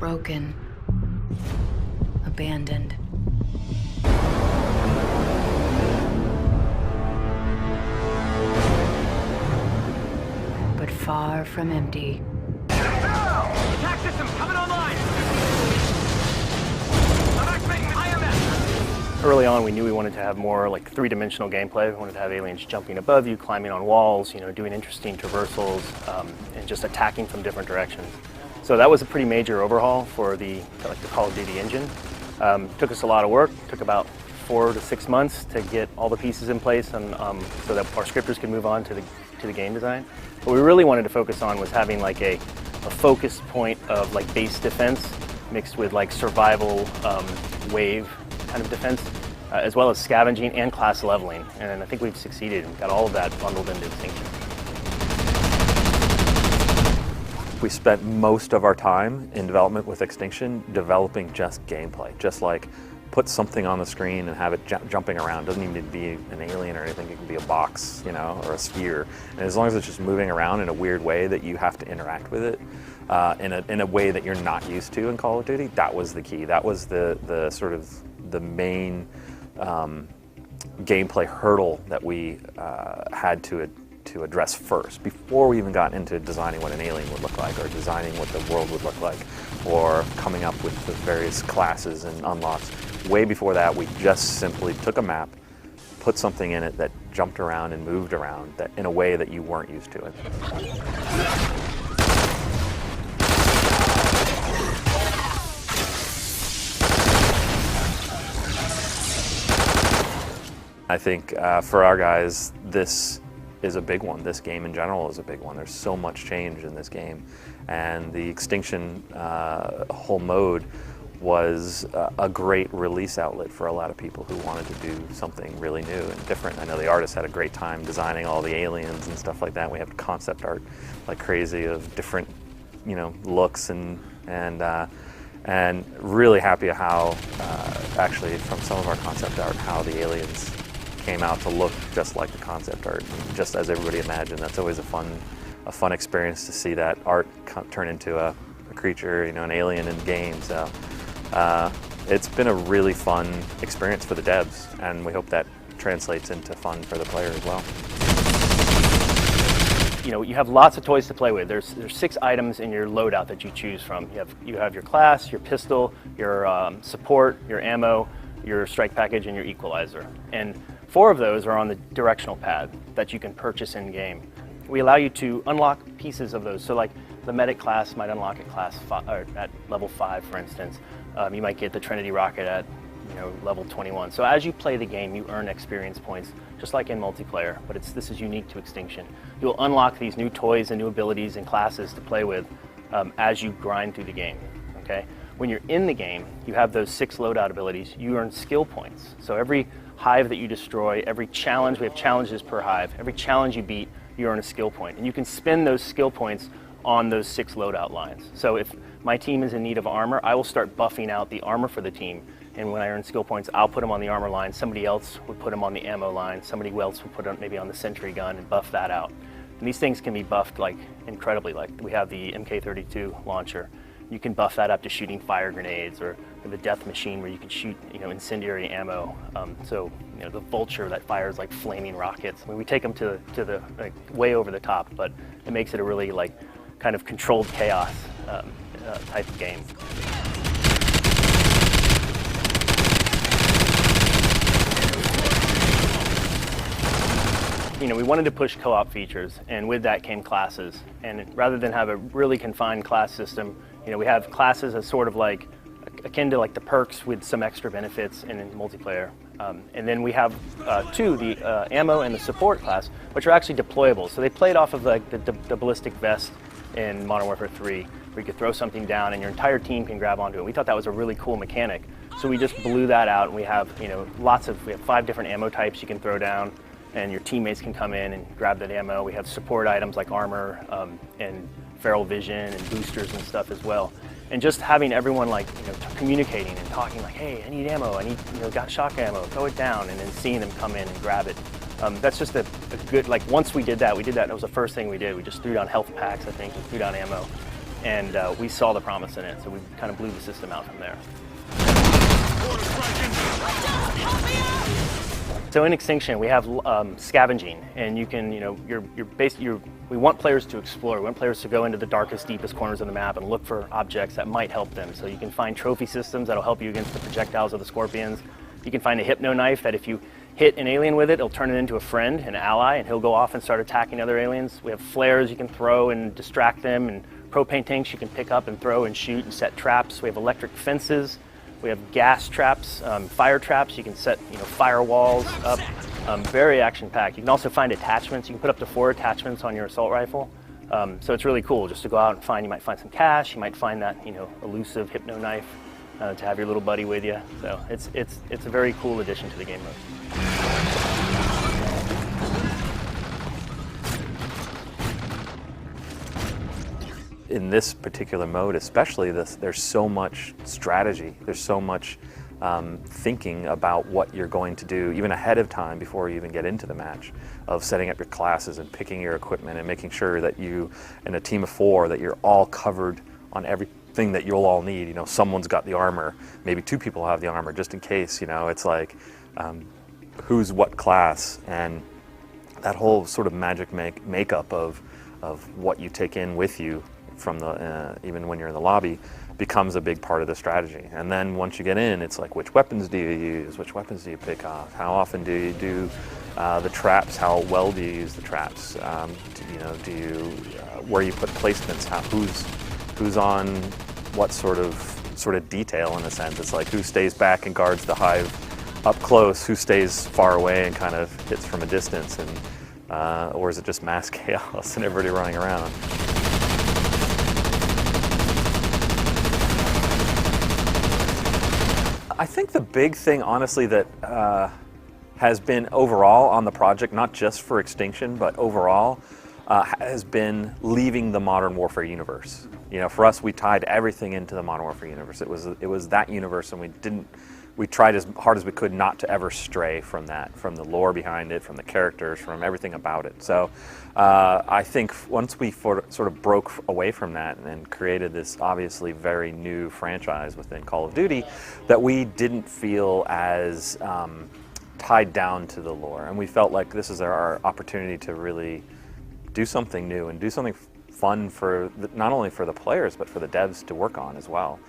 broken, abandoned. But far from empty. Attack system coming online! I'm activating IMS! Early on, we knew we wanted to have more like three-dimensional gameplay. We wanted to have aliens jumping above you, climbing on walls, doing interesting traversals, and just attacking from different directions. So that was a pretty major overhaul for the Call of Duty engine. Took us a lot of work. Took about 4 to 6 months to get all the pieces in place, and so that our scripters could move on to the game design. What we really wanted to focus on was having like a focus point of like base defense mixed with like survival wave kind of defense, as well as scavenging and class leveling. And I think we've succeeded and got all of that bundled into Extinction. We spent most of our time in development with Extinction developing just gameplay, just like put something on the screen and have it jumping around. It doesn't even need to be an alien or anything. It can be a box, or a sphere. And as long as it's just moving around in a weird way that you have to interact with it in a way that you're not used to in Call of Duty, that was the key. That was the sort of the main gameplay hurdle that we had to address first, before we even got into designing what an alien would look like, or designing what the world would look like, or coming up with the various classes and unlocks. Way before that, we just simply took a map, put something in it that jumped around and moved around that in a way that you weren't used to it. I think for our guys, this is a big one. This game in general is a big one. There's so much change in this game, and the Extinction whole mode was a great release outlet for a lot of people who wanted to do something really new and different. I know the artists had a great time designing all the aliens and stuff like that. We have concept art like crazy of different, looks and really happy how actually from some of our concept art how the aliens came out to look just like the concept art, just as everybody imagined. That's always a fun experience to see that art turn into a creature, an alien in game. So it's been a really fun experience for the devs, and we hope that translates into fun for the player as well. You have lots of toys to play with. There's 6 items in your loadout that you choose from. You have your class, your pistol, your support, your ammo, your strike package, and your equalizer. And 4 of those are on the directional pad that you can purchase in game. We allow you to unlock pieces of those. So like the medic class might unlock at at level 5, for instance. You might get the Trinity rocket at level 21. So as you play the game, you earn experience points, just like in multiplayer, but this is unique to Extinction. You'll unlock these new toys and new abilities and classes to play with as you grind through the game, okay? When you're in the game, you have those 6 loadout abilities. You earn skill points. So every hive that you destroy, every challenge, we have challenges per hive, every challenge you beat, you earn a skill point. And you can spend those skill points on those 6 loadout lines. So if my team is in need of armor, I will start buffing out the armor for the team. And when I earn skill points, I'll put them on the armor line. Somebody else would put them on the ammo line. Somebody else would put them maybe on the sentry gun and buff that out. And these things can be buffed like incredibly. Like we have the MK32 launcher. You can buff that up to shooting fire grenades, or the death machine where you can shoot incendiary ammo. So the vulture that fires like flaming rockets. I mean, we take them to the way over the top, but it makes it a really kind of controlled chaos type of game. We wanted to push co-op features, and with that came classes. And rather than have a really confined class system, we have classes as sort of like akin to like the perks with some extra benefits in multiplayer. And then we have 2, the ammo and the support class, which are actually deployable. So they played off of like the ballistic vest in Modern Warfare 3, where you could throw something down and your entire team can grab onto it. We thought that was a really cool mechanic. So we just blew that out, and we have we have 5 different ammo types you can throw down, and your teammates can come in and grab that ammo. We have support items like armor and feral vision and boosters and stuff as well. And just having everyone communicating and talking like, hey, I need ammo, I need, got shock ammo, throw it down, and then seeing them come in and grab it. That's just a good, once we did that, it was the first thing we did. We just threw down health packs, I think, and threw down ammo. and we saw the promise in it, so we kind of blew the system out from there. So in Extinction, we have scavenging, and you can, we want players to explore. We want players to go into the darkest, deepest corners of the map and look for objects that might help them. So you can find trophy systems that'll help you against the projectiles of the scorpions. You can find a hypno knife that if you hit an alien with it, it'll turn it into a friend, an ally, and he'll go off and start attacking other aliens. We have flares you can throw and distract them, and propane tanks you can pick up and throw and shoot and set traps. We have electric fences. We have gas traps, fire traps. You can set firewalls up. Very action-packed. You can also find attachments. You can put up to 4 attachments on your assault rifle. So it's really cool just to go out and find. You might find some cash. You might find that elusive hypno knife to have your little buddy with you. So it's a very cool addition to the game mode. In this particular mode especially, there's so much strategy, there's so much thinking about what you're going to do even ahead of time before you even get into the match, of setting up your classes and picking your equipment and making sure that you, in a team of 4, that you're all covered on everything that you'll all need. Someone's got the armor, maybe 2 people have the armor just in case. It's like who's what class, and that whole sort of magic makeup of what you take in with you from the even when you're in the lobby becomes a big part of the strategy. And then once you get in, it's like, which weapons do you use? Which weapons do you pick off? How often do you do the traps? How well do you use the traps? Do you where you put placements? Who's on what sort of detail, in a sense? It's like, who stays back and guards the hive up close? Who stays far away and kind of hits from a distance? And or is it just mass chaos and everybody running around? I think the big thing, honestly, that has been overall on the project, not just for Extinction, but overall, has been leaving the Modern Warfare universe. For us, we tied everything into the Modern Warfare universe. It was that universe, and we tried as hard as we could not to ever stray from that, from the lore behind it, from the characters, from everything about it. So I think once we sort of broke away from that and created this obviously very new franchise within Call of Duty, that we didn't feel as tied down to the lore. And we felt like this is our opportunity to really do something new and do something fun for not only for the players, but for the devs to work on as well.